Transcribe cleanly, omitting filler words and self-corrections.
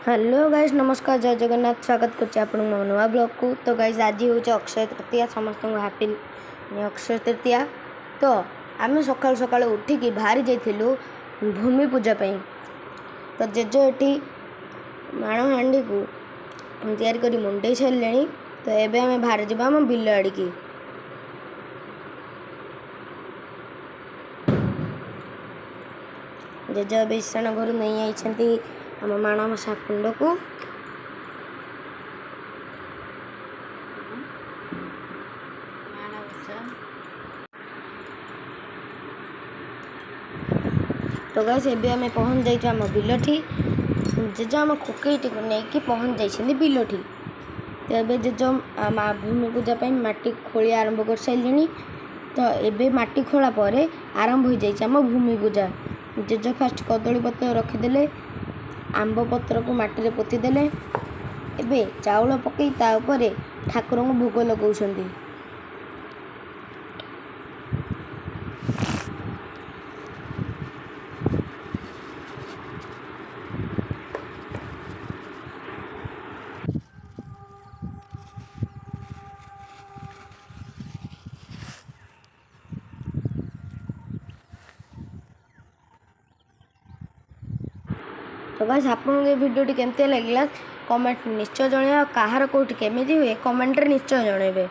Hello guys नमस्कार जय जगन्नाथ स्वागत करछे आपन नुआ ब्लॉग को। तो गाइस आज हूँ अक्षय तृतीया समस्त को हैप्पी अक्षय तृतीया। तो आम सकाल सकाल उठिकी बाहरी जाइलु भूमि पूजा पाई। तो जेज ये माण हांडी को तैयारी कर मुंडे सारे। तो एबे आम बाहर जा आम बिल आड़िकी जेज बेसन घर नहीं आई आम माणबसा कुंड को। तो गाइस एबे आम पहुँच जाइए आम बिलठी। जेज आम कोकईटी को लेकिन पहुँच जाइए बिलठी। तो ये जेज भूमि पूजा माटी खोली आरंभ कर सारे। तो एबे माटी खोला पर आरंभ हो जाइए आम भूमि पूजा। जेज फास्ट कदली पत्र रखीदे आंब पत्र को माटी पोतीदेले। एबे चाउल पकई ता उपरे ठाकुर को भोग लगाउछंती। तो गाइस आपको ये वीडियो केमती लगे कमेंट निश्चय जन। कहार कौटी केमी हुए कमेंट निश्चय जनइबे।